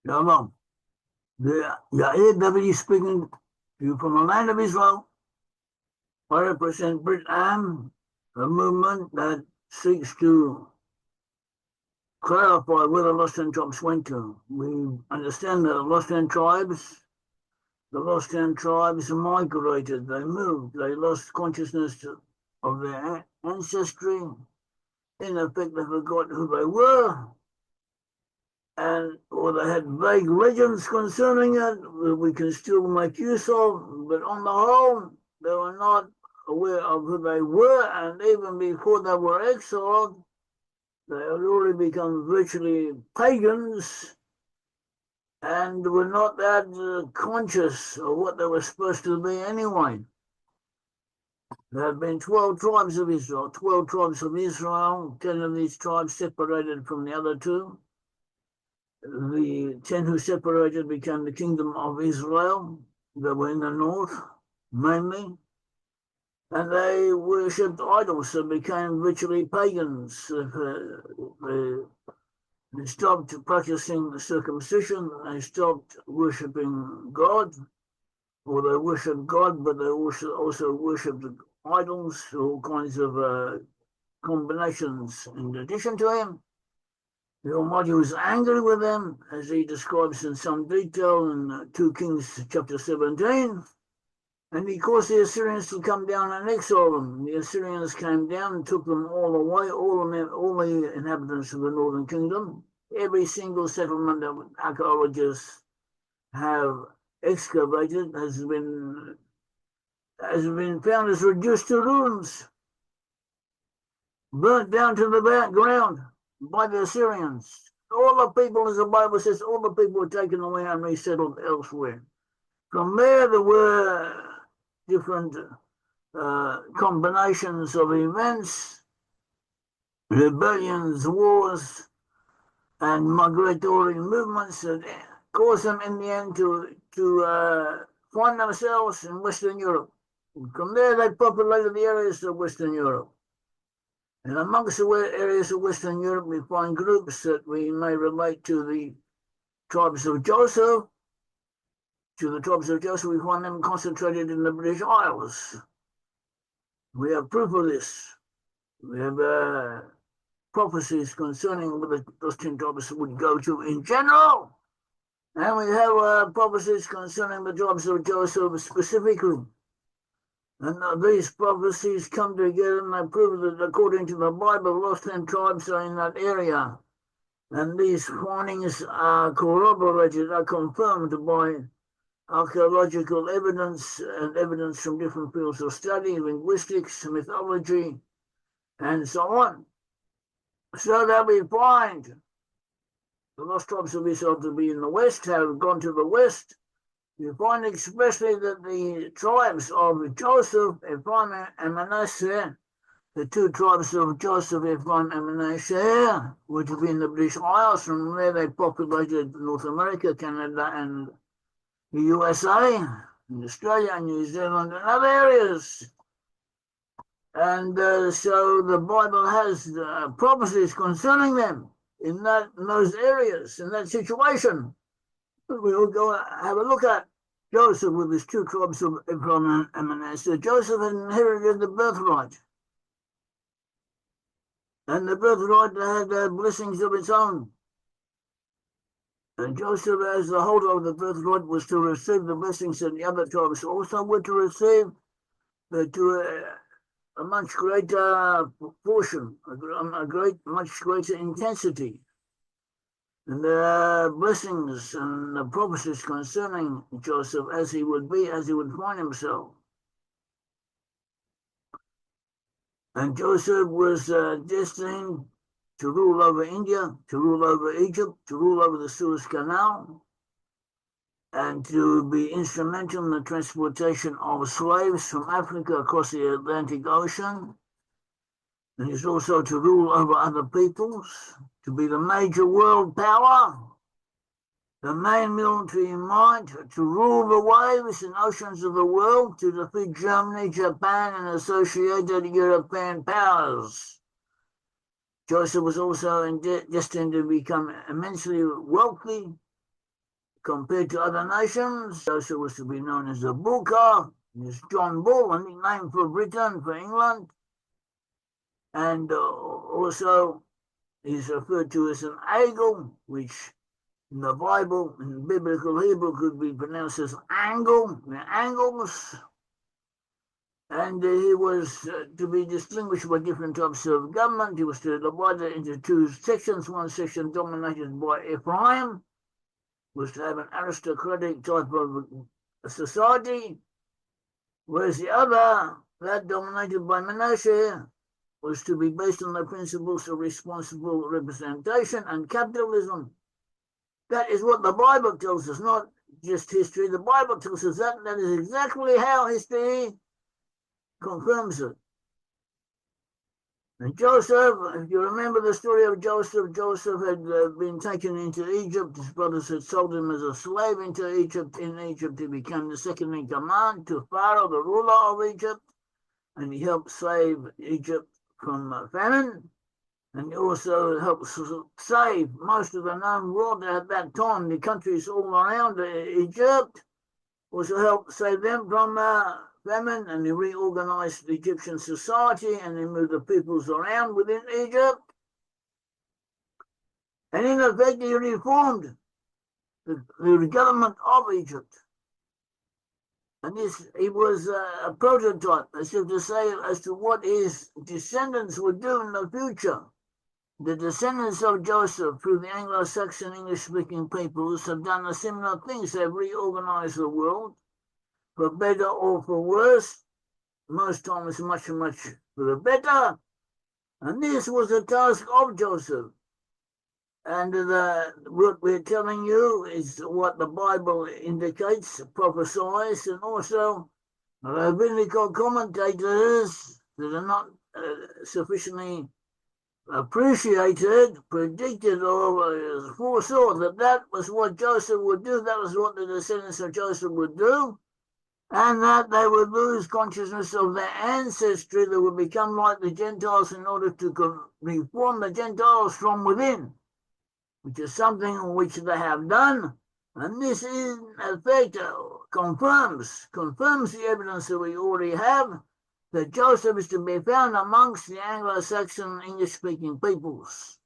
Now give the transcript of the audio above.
Shalom. The Yair Davidiy speaking to you from the land of Israel. I represent Brit-Am, a movement that seeks to clarify where the lost ten tribes went to. We understand that the lost ten tribes migrated, they moved, they lost consciousness of their ancestry. In effect, they forgot who they were, or they had vague legends concerning it that we can still make use of, but on the whole, they were not aware of who they were, and even before they were exiled, they had already become virtually pagans and were not that conscious of what they were supposed to be anyway. There had been 12 tribes of Israel, 12 tribes of Israel, 10 of these tribes separated from the other two. The 10 who separated became the kingdom of Israel. They were in the north, mainly. And they worshipped idols, so became virtually pagans. They stopped practicing the circumcision. They stopped worshipping God, or they worshipped God, but they also worshipped idols, all kinds of combinations in addition to him. The Almighty was angry with them, as he describes in some detail in 2 Kings chapter 17. And he caused the Assyrians to come down and exile them. The Assyrians came down and took them all away, all the inhabitants of the northern kingdom. Every single settlement that archaeologists have excavated has been found as reduced to ruins, burnt down to the ground by the Assyrians. All the people, as the Bible says, all the people were taken away and resettled elsewhere. From there were different combinations of events, rebellions, wars, and migratory movements that caused them in the end to find themselves in Western Europe. From there, they populated the areas of Western Europe. And amongst the areas of Western Europe, we find groups that we may relate to the tribes of Joseph. To the tribes of Joseph, we find them concentrated in the British Isles. We have proof of this. We have prophecies concerning where those 10 tribes would go to in general. And we have prophecies concerning the tribes of Joseph specifically. And these prophecies come together and they prove that according to the Bible, the lost 10 tribes are in that area. And these findings are corroborated, are confirmed by archaeological evidence and evidence from different fields of study, linguistics, mythology, and so on. So that we find the lost tribes of Israel to be in the west, have gone to the west. You find especially that the tribes of Joseph, Ephraim and Manasseh, the 2 tribes of Joseph, Ephraim and Manasseh, were to be in the British Isles. From there they populated North America, Canada, and the USA, and Australia, and New Zealand, and other areas. And so the Bible has prophecies concerning them in those areas, in that situation. We'll go have a look at Joseph with his 2 tribes of Ephraim and Manasseh. Joseph had inherited the birthright. And the birthright had blessings of its own. And Joseph, as the holder of the birthright, was to receive the blessings that the other tribes also were to receive, but to a much greater portion, much greater intensity. And the blessings and the prophecies concerning Joseph as he would find himself. And Joseph was destined to rule over India, to rule over Egypt, to rule over the Suez Canal, and to be instrumental in the transportation of slaves from Africa across the Atlantic Ocean. And he's also to rule over other peoples, to be the major world power, the main military might, to rule the waves and oceans of the world, to defeat Germany, Japan, and associated European powers. Joseph was also destined to become immensely wealthy compared to other nations. Joseph was to be known as a Bullcar. It's John Bull, a nickname for Britain, for England. And also he's referred to as an eagle, which in the Bible, in biblical Hebrew, could be pronounced as angle, angles. And he was to be distinguished by different types of government. He was to divide it into two sections. One section dominated by Ephraim, was to have an aristocratic type of society, whereas the other, that dominated by Manasseh, was to be based on the principles of responsible representation and capitalism. That is what the Bible tells us, not just history. The Bible tells us that. That is exactly how history confirms it. And Joseph, if you remember the story of Joseph, Joseph had been taken into Egypt. His brothers had sold him as a slave into Egypt. In Egypt, he became the second in command to Pharaoh, the ruler of Egypt, and he helped save Egypt from famine. And he also helped save most of the known world at that time, the countries all around Egypt, also helped save them from famine, and he reorganized the Egyptian society, and he moved the peoples around within Egypt. And in effect, he reformed the government of Egypt. And this, he was a prototype, as if to say, as to what his descendants would do in the future. The descendants of Joseph, through the Anglo-Saxon English-speaking peoples, have done a similar things. They've reorganized the world, for better or for worse. Most times, much for the better. And this was the task of Joseph. And what we're telling you is what the Bible indicates, prophesies, and also rabbinical commentators that are not sufficiently appreciated, predicted, or foresaw that was what Joseph would do. That was what the descendants of Joseph would do, and that they would lose consciousness of their ancestry. They would become like the Gentiles in order to reform the Gentiles from within, which is something which they have done. And this, in effect, confirms the evidence that we already have, that Joseph is to be found amongst the Anglo-Saxon English-speaking peoples.